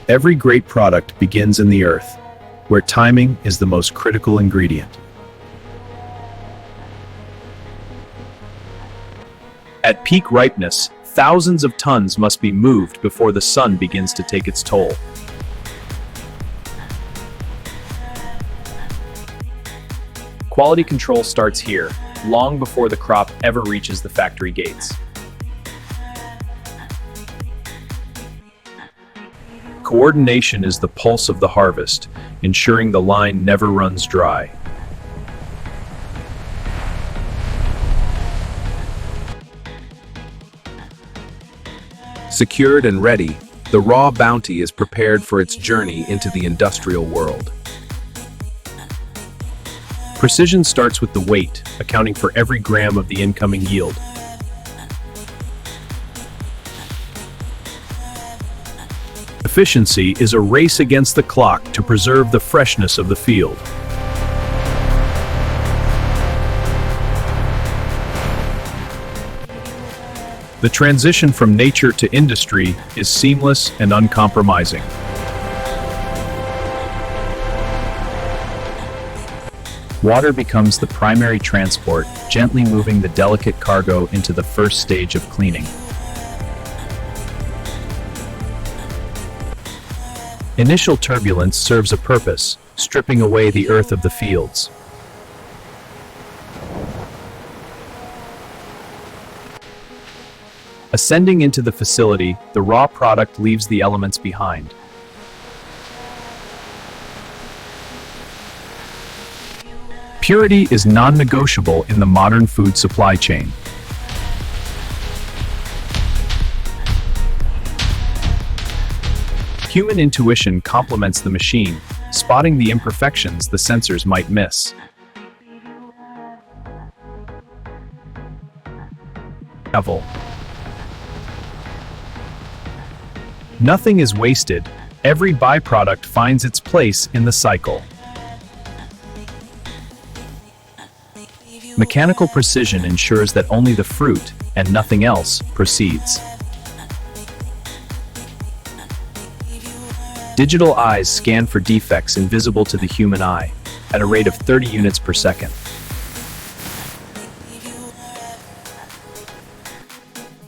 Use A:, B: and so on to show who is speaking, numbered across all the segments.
A: Every great product begins in the earth, where timing is the most critical ingredient. At peak ripeness, thousands of tons must be moved before the sun begins to take its toll. Quality control starts here, long before the crop ever reaches the factory gates. Coordination is the pulse of the harvest, ensuring the line never runs dry. Secured and ready, the raw bounty is prepared for its journey into the industrial world. Precision starts with the weight, accounting for every gram of the incoming yield. Efficiency is a race against the clock to preserve the freshness of the field. The transition from nature to industry is seamless and uncompromising. Water becomes the primary transport, gently moving the delicate cargo into the first stage of cleaning. Initial turbulence serves a purpose, stripping away the earth of the fields. Ascending into the facility, the raw product leaves the elements behind. Purity is non-negotiable in the modern food supply chain. Human intuition complements the machine, spotting the imperfections the sensors might miss. Nothing is wasted. Every byproduct finds its place in the cycle. Mechanical precision ensures that only the fruit, and nothing else, proceeds. Digital eyes scan for defects invisible to the human eye, at a rate of 30 units per second.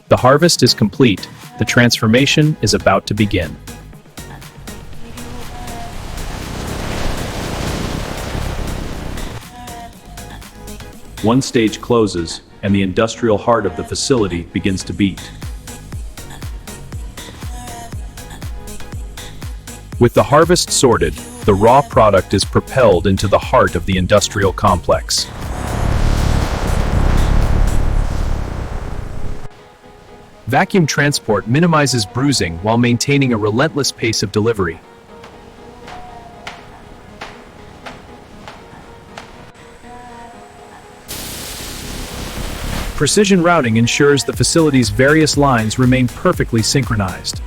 A: The harvest is complete. The transformation is about to begin. One stage closes, and the industrial heart of the facility begins to beat. With the harvest sorted, the raw product is propelled into the heart of the industrial complex. Vacuum transport minimizes bruising while maintaining a relentless pace of delivery. Precision routing ensures the facility's various lines remain perfectly synchronized.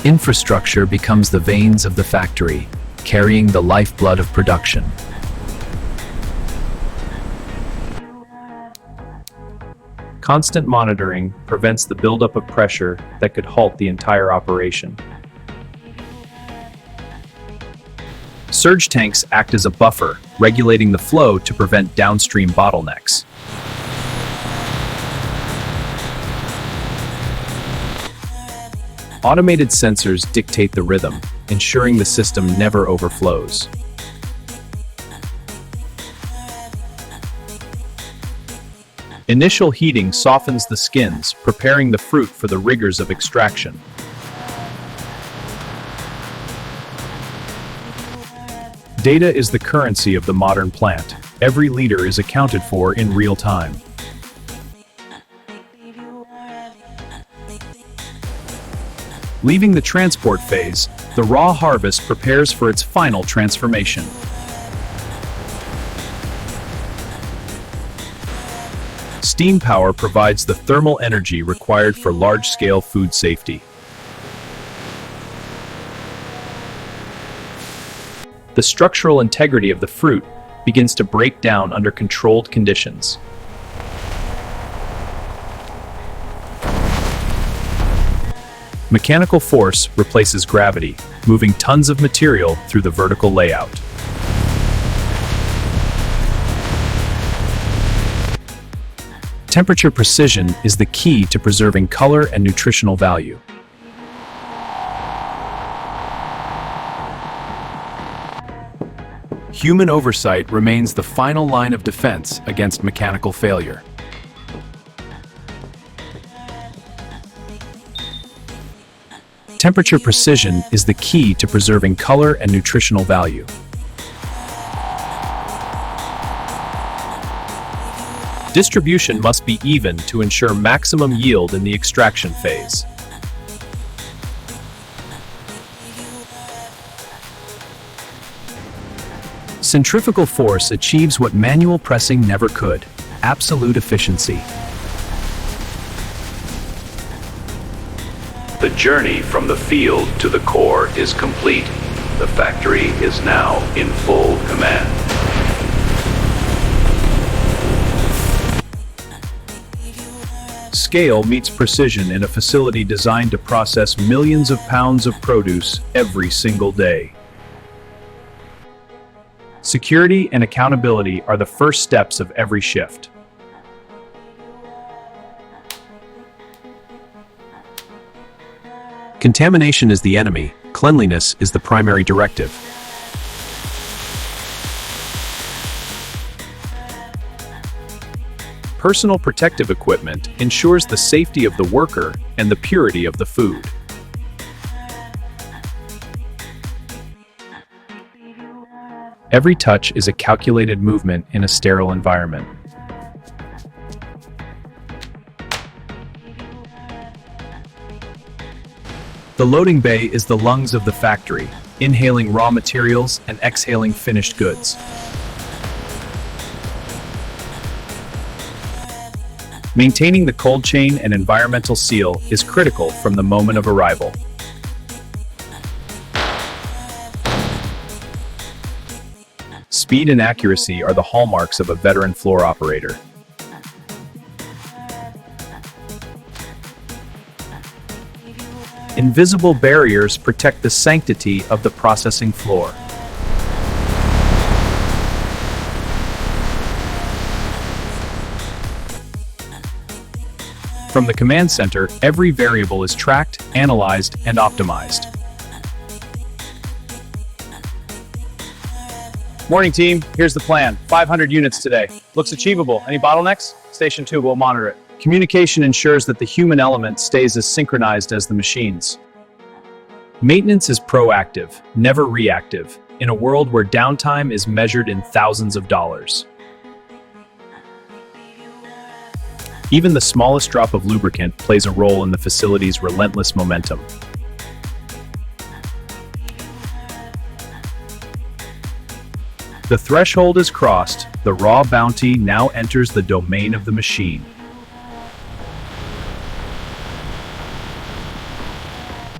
A: Infrastructure becomes the veins of the factory, carrying the lifeblood of production. Constant monitoring prevents the buildup of pressure that could halt the entire operation. Surge tanks act as a buffer, regulating the flow to prevent downstream bottlenecks. Automated sensors dictate the rhythm, ensuring the system never overflows. Initial heating softens the skins, preparing the fruit for the rigors of extraction. Data is the currency of the modern plant. Every liter is accounted for in real time. Leaving the transport phase, the raw harvest prepares for its final transformation. Steam power provides the thermal energy required for large-scale food safety. The structural integrity of the fruit begins to break down under controlled conditions. Mechanical force replaces gravity, moving tons of material through the vertical layout. Temperature precision is the key to preserving color and nutritional value. Human oversight remains the final line of defense against mechanical failure. Temperature precision is the key to preserving color and nutritional value. Distribution must be even to ensure maximum yield in the extraction phase. Centrifugal force achieves what manual pressing never could: absolute efficiency.
B: The journey from the field to the core is complete. The factory is now in full command.
A: Scale meets precision in a facility designed to process millions of pounds of produce every single day. Security and accountability are the first steps of every shift. Contamination is the enemy, cleanliness is the primary directive. Personal protective equipment ensures the safety of the worker and the purity of the food. Every touch is a calculated movement in a sterile environment. The loading bay is the lungs of the factory, inhaling raw materials and exhaling finished goods. Maintaining the cold chain and environmental seal is critical from the moment of arrival. Speed and accuracy are the hallmarks of a veteran floor operator. Invisible barriers protect the sanctity of the processing floor. From the command center, every variable is tracked, analyzed, and optimized.
C: Morning team, here's the plan. 500 units today. Looks achievable. Any bottlenecks? Station 2 will monitor it.
A: Communication ensures that the human element stays as synchronized as the machines. Maintenance is proactive, never reactive, in a world where downtime is measured in thousands of dollars. Even the smallest drop of lubricant plays a role in the facility's relentless momentum. The threshold is crossed, the raw bounty now enters the domain of the machine.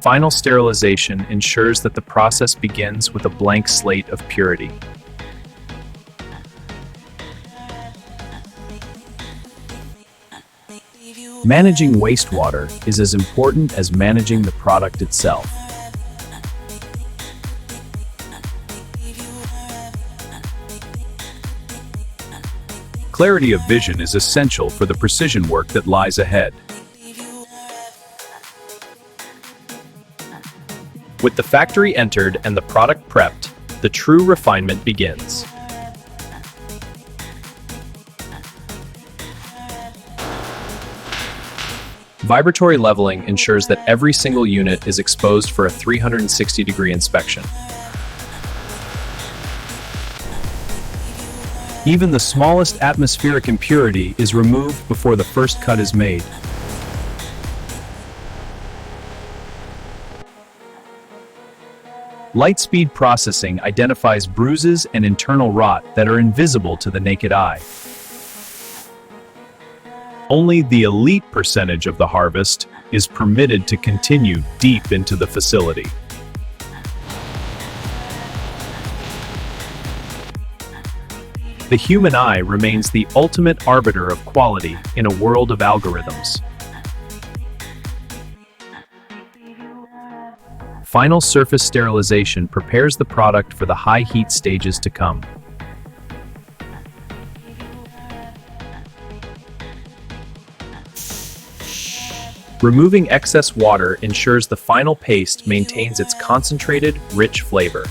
A: Final sterilization ensures that the process begins with a blank slate of purity. Managing wastewater is as important as managing the product itself. Clarity of vision is essential for the precision work that lies ahead. With the factory entered and the product prepped, the true refinement begins. Vibratory leveling ensures that every single unit is exposed for a 360-degree inspection. Even the smallest atmospheric impurity is removed before the first cut is made. Light-speed processing identifies bruises and internal rot that are invisible to the naked eye. Only the elite percentage of the harvest is permitted to continue deep into the facility. The human eye remains the ultimate arbiter of quality in a world of algorithms. Final surface sterilization prepares the product for the high heat stages to come. Removing excess water ensures the final paste maintains its concentrated, rich flavor.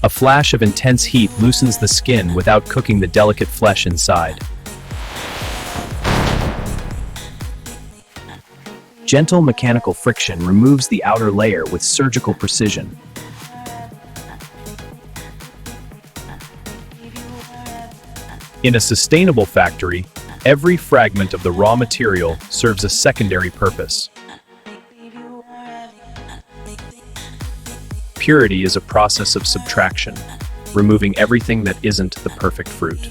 A: A flash of intense heat loosens the skin without cooking the delicate flesh inside. Gentle mechanical friction removes the outer layer with surgical precision. In a sustainable factory, every fragment of the raw material serves a secondary purpose. Purity is a process of subtraction, removing everything that isn't the perfect fruit.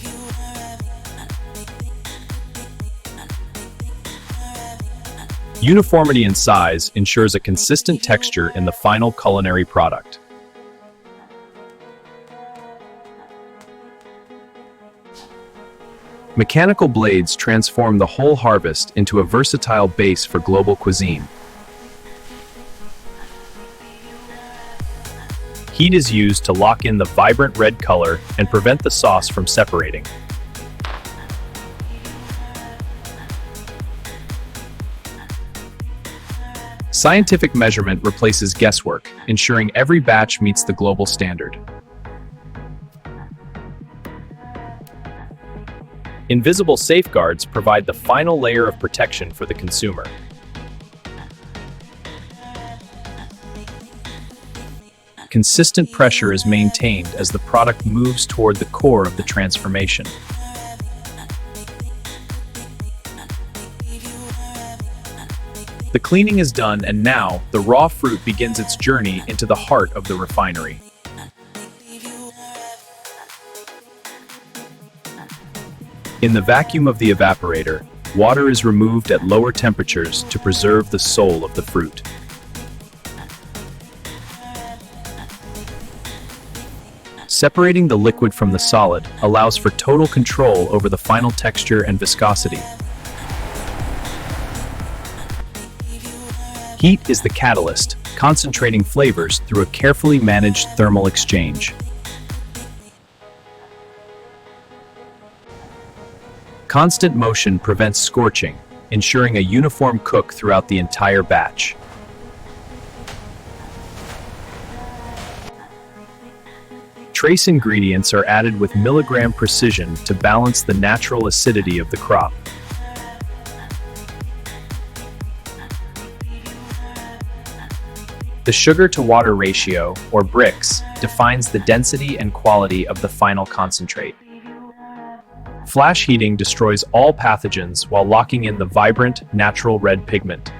A: Uniformity in size ensures a consistent texture in the final culinary product. Mechanical blades transform the whole harvest into a versatile base for global cuisine. Heat is used to lock in the vibrant red color and prevent the sauce from separating. Scientific measurement replaces guesswork, ensuring every batch meets the global standard. Invisible safeguards provide the final layer of protection for the consumer. Consistent pressure is maintained as the product moves toward the core of the transformation. The cleaning is done, and now the raw fruit begins its journey into the heart of the refinery. In the vacuum of the evaporator, water is removed at lower temperatures to preserve the soul of the fruit. Separating the liquid from the solid allows for total control over the final texture and viscosity. Heat is the catalyst, concentrating flavors through a carefully managed thermal exchange. Constant motion prevents scorching, ensuring a uniform cook throughout the entire batch. Trace ingredients are added with milligram precision to balance the natural acidity of the crop. The sugar-to-water ratio, or Brix, defines the density and quality of the final concentrate. Flash heating destroys all pathogens while locking in the vibrant, natural red pigment.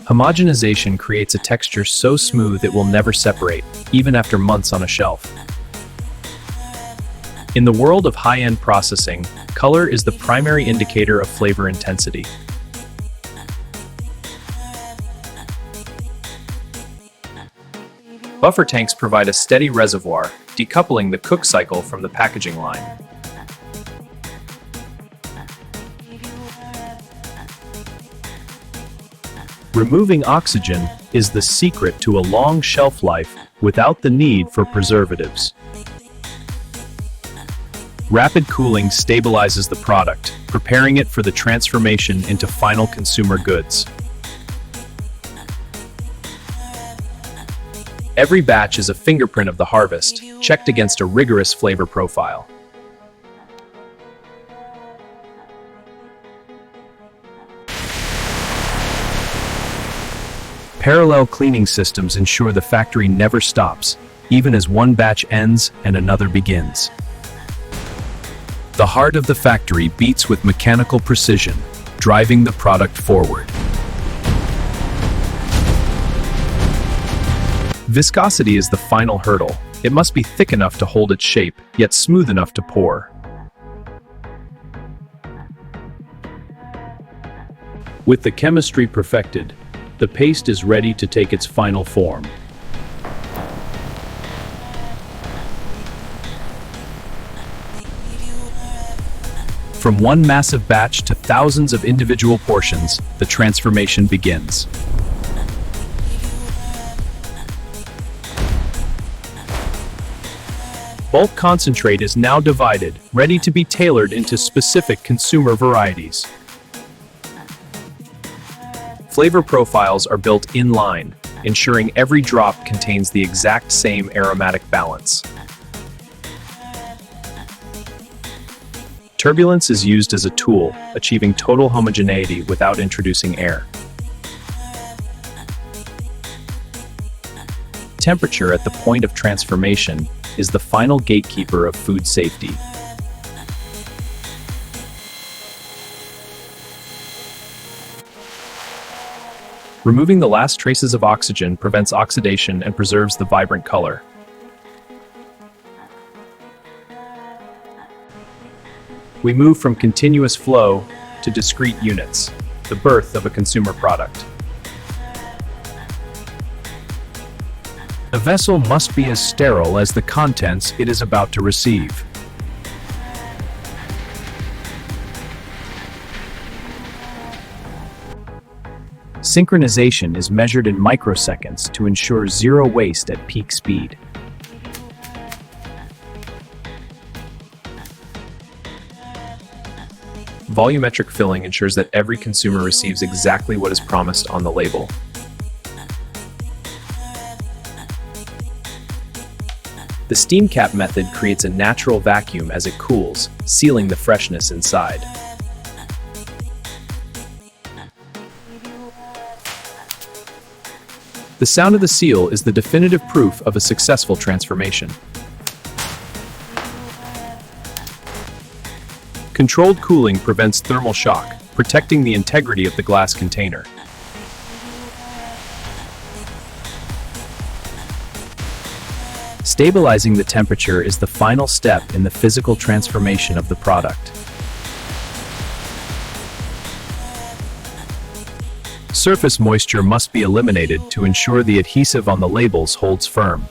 A: Homogenization creates a texture so smooth it will never separate, even after months on a shelf. In the world of high-end processing, color is the primary indicator of flavor intensity. Buffer tanks provide a steady reservoir, decoupling the cook cycle from the packaging line. Removing oxygen is the secret to a long shelf life without the need for preservatives. Rapid cooling stabilizes the product, preparing it for the transformation into final consumer goods. Every batch is a fingerprint of the harvest, checked against a rigorous flavor profile. Parallel cleaning systems ensure the factory never stops, even as one batch ends and another begins. The heart of the factory beats with mechanical precision, driving the product forward. Viscosity is the final hurdle. It must be thick enough to hold its shape, yet smooth enough to pour. With the chemistry perfected, the paste is ready to take its final form. From one massive batch to thousands of individual portions, the transformation begins. Bulk concentrate is now divided, ready to be tailored into specific consumer varieties. Flavor profiles are built in line, ensuring every drop contains the exact same aromatic balance. Turbulence is used as a tool, achieving total homogeneity without introducing air. Temperature at the point of transformation is the final gatekeeper of food safety. Removing the last traces of oxygen prevents oxidation and preserves the vibrant color. We move from continuous flow to discrete units, the birth of a consumer product. The vessel must be as sterile as the contents it is about to receive. Synchronization is measured in microseconds to ensure zero waste at peak speed. Volumetric filling ensures that every consumer receives exactly what is promised on the label. The steam cap method creates a natural vacuum as it cools, sealing the freshness inside. The sound of the seal is the definitive proof of a successful transformation. Controlled cooling prevents thermal shock, protecting the integrity of the glass container. Stabilizing the temperature is the final step in the physical transformation of the product. Surface moisture must be eliminated to ensure the adhesive on the labels holds firm.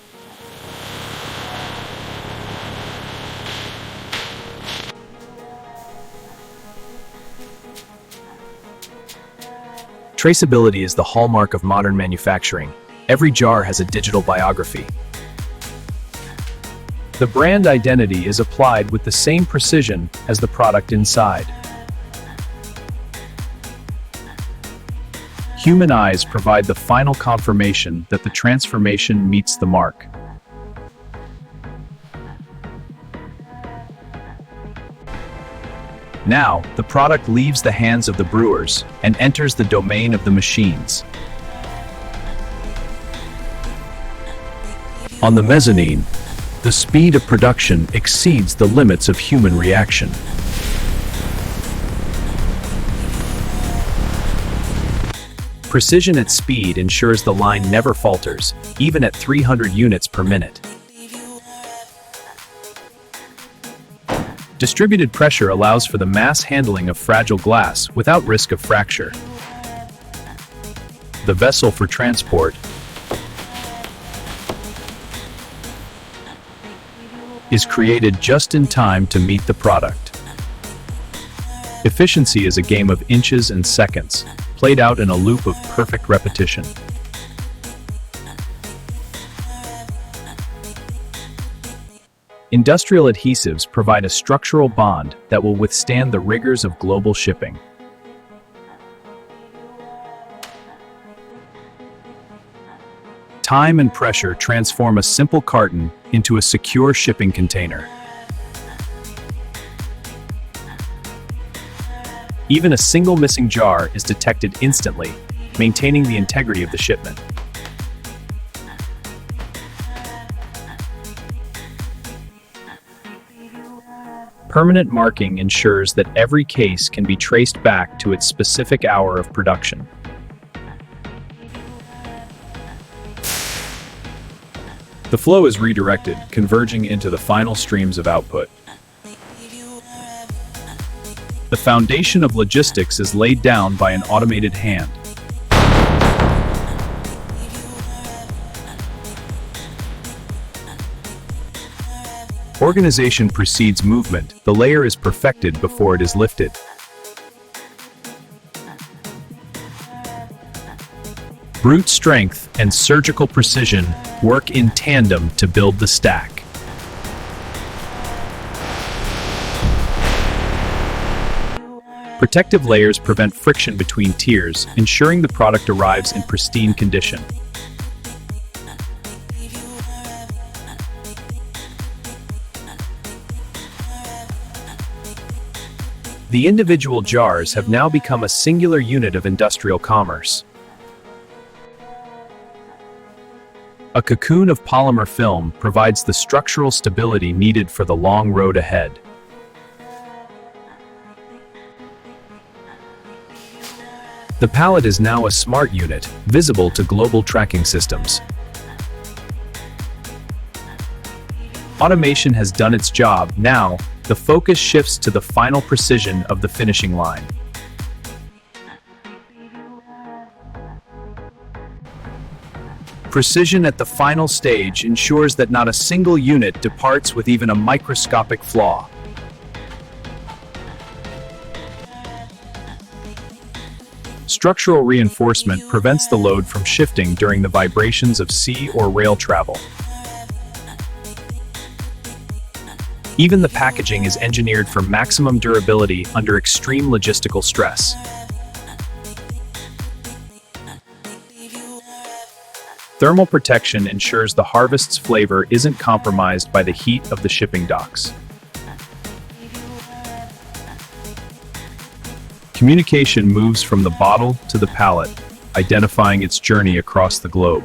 A: Traceability is the hallmark of modern manufacturing. Every jar has a digital biography. The brand identity is applied with the same precision as the product inside. Human eyes provide the final confirmation that the transformation meets the mark. Now, the product leaves the hands of the brewers and enters the domain of the machines. On the mezzanine, the speed of production exceeds the limits of human reaction. Precision at speed ensures the line never falters, even at 300 units per minute. Distributed pressure allows for the mass handling of fragile glass without risk of fracture. The vessel for transport is created just in time to meet the product. Efficiency is a game of inches and seconds, played out in a loop of perfect repetition. Industrial adhesives provide a structural bond that will withstand the rigors of global shipping. Time and pressure transform a simple carton into a secure shipping container. Even a single missing jar is detected instantly, maintaining the integrity of the shipment. Permanent marking ensures that every case can be traced back to its specific hour of production. The flow is redirected, converging into the final streams of output. The foundation of logistics is laid down by an automated hand. Organization precedes movement. The layer is perfected before it is lifted. Brute strength and surgical precision work in tandem to build the stack. Protective layers prevent friction between tiers, ensuring the product arrives in pristine condition. The individual jars have now become a singular unit of industrial commerce. A cocoon of polymer film provides the structural stability needed for the long road ahead. The pallet is now a smart unit, visible to global tracking systems. Automation has done its job. Now, the focus shifts to the final precision of the finishing line. Precision at the final stage ensures that not a single unit departs with even a microscopic flaw. Structural reinforcement prevents the load from shifting during the vibrations of sea or rail travel. Even the packaging is engineered for maximum durability under extreme logistical stress. Thermal protection ensures the harvest's flavor isn't compromised by the heat of the shipping docks. Communication moves from the bottle to the pallet, identifying its journey across the globe.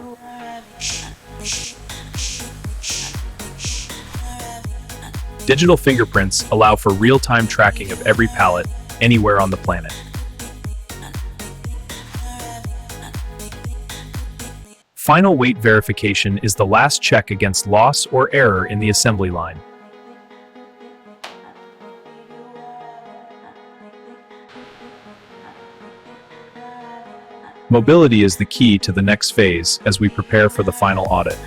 A: Digital fingerprints allow for real-time tracking of every pallet, anywhere on the planet. Final weight verification is the last check against loss or error in the assembly line. Mobility is the key to the next phase as we prepare for the final audit.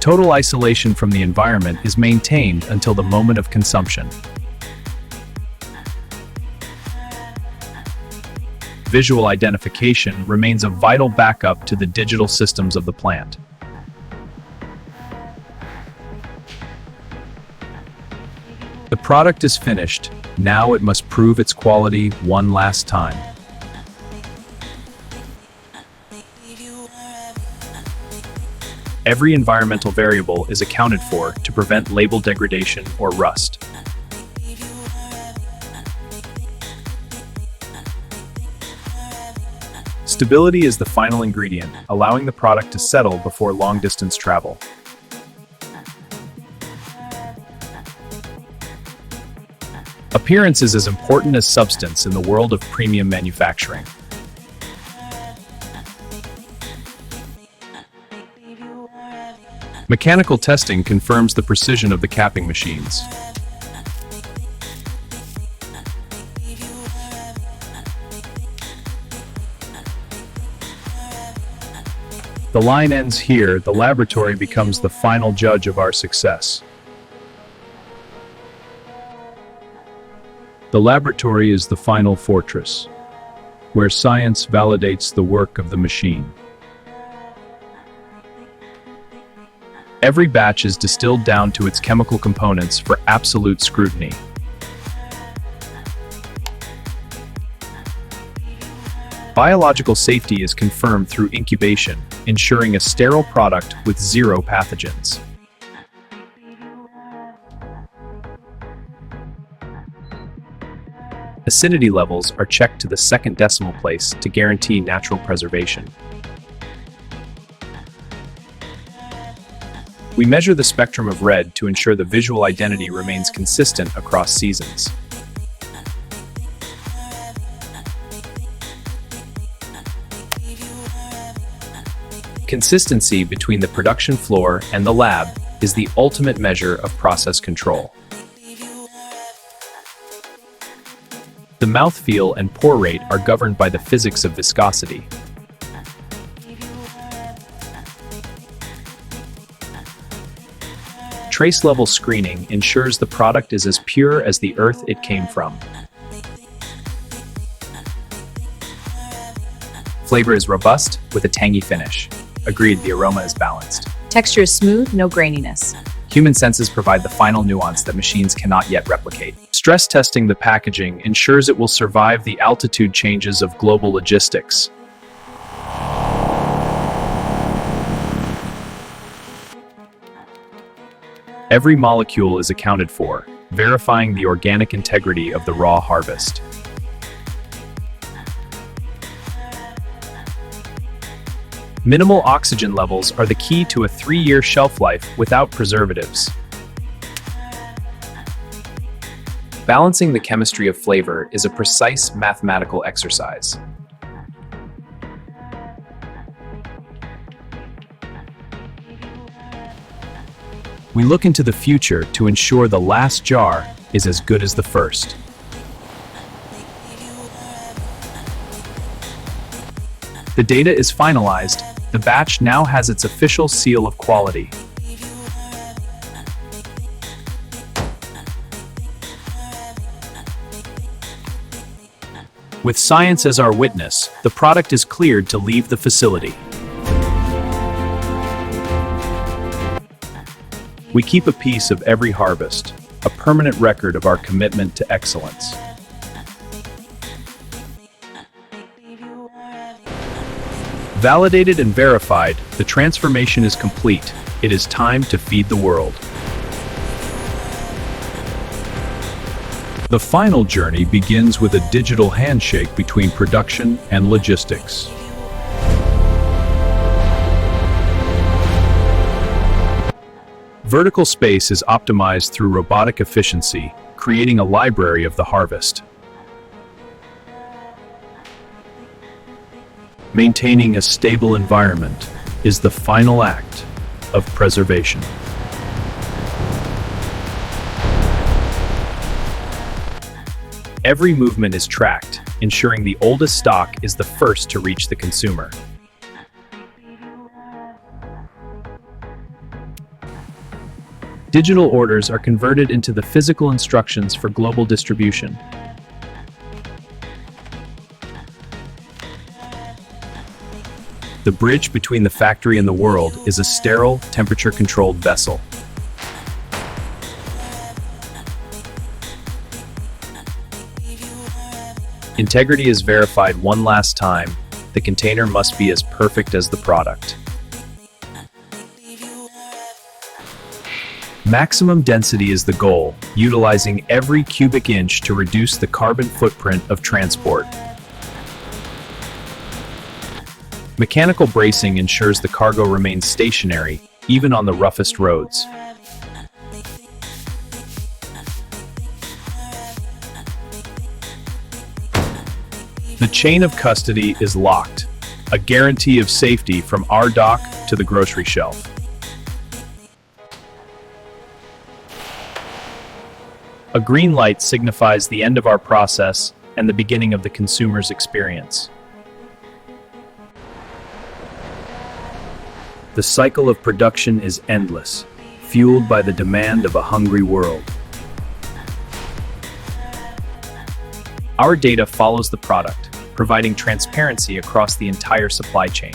A: Total isolation from the environment is maintained until the moment of consumption. Visual identification remains a vital backup to the digital systems of the plant. The product is finished. Now it must prove its quality one last time. Every environmental variable is accounted for to prevent label degradation or rust. Stability is the final ingredient, allowing the product to settle before long-distance travel. Appearance is as important as substance in the world of premium manufacturing. Mechanical testing confirms the precision of the capping machines. The line ends here. The laboratory becomes the final judge of our success. The laboratory is the final fortress, where science validates the work of the machine. Every batch is distilled down to its chemical components for absolute scrutiny. Biological safety is confirmed through incubation, ensuring a sterile product with zero pathogens. Acidity levels are checked to the second decimal place to guarantee natural preservation. We measure the spectrum of red to ensure the visual identity remains consistent across seasons. Consistency between the production floor and the lab is the ultimate measure of process control. The mouthfeel and pour rate are governed by the physics of viscosity. Trace-level screening ensures the product is as pure as the earth it came from.
C: Flavor is robust with a tangy finish. Agreed, the aroma is balanced.
D: Texture is smooth, no graininess.
C: Human senses provide the final nuance that machines cannot yet replicate.
A: Stress testing the packaging ensures it will survive the altitude changes of global logistics. Every molecule is accounted for, verifying the organic integrity of the raw harvest. Minimal oxygen levels are the key to a 3-year shelf life without preservatives.
C: Balancing the chemistry of flavor is a precise mathematical exercise.
A: We look into the future to ensure the last jar is as good as the first. The data is finalized. The batch now has its official seal of quality. With science as our witness, the product is cleared to leave the facility. We keep a piece of every harvest, a permanent record of our commitment to excellence. Validated and verified, the transformation is complete. It is time to feed the world. The final journey begins with a digital handshake between production and logistics. Vertical space is optimized through robotic efficiency, creating a library of the harvest. Maintaining a stable environment is the final act of preservation. Every movement is tracked, ensuring the oldest stock is the first to reach the consumer. Digital orders are converted into the physical instructions for global distribution. The bridge between the factory and the world is a sterile, temperature-controlled vessel. Integrity is verified one last time. The container must be as perfect as the product. Maximum density is the goal, utilizing every cubic inch to reduce the carbon footprint of transport. Mechanical bracing ensures the cargo remains stationary, even on the roughest roads. The chain of custody is locked, a guarantee of safety from our dock to the grocery shelf. A green light signifies the end of our process and the beginning of the consumer's experience. The cycle of production is endless, fueled by the demand of a hungry world. Our data follows the product, providing transparency across the entire supply chain.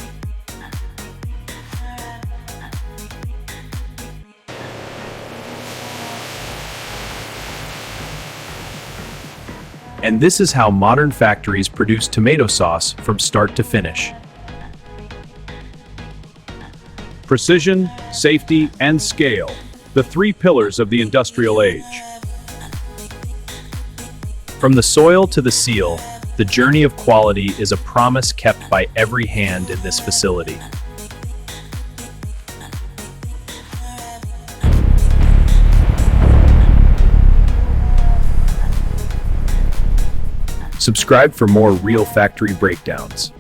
A: And this is how modern factories produce tomato sauce from start to finish. Precision, safety, and scale, the 3 pillars of the industrial age. From the soil to the seal, the journey of quality is a promise kept by every hand in this facility. Subscribe for more real factory breakdowns.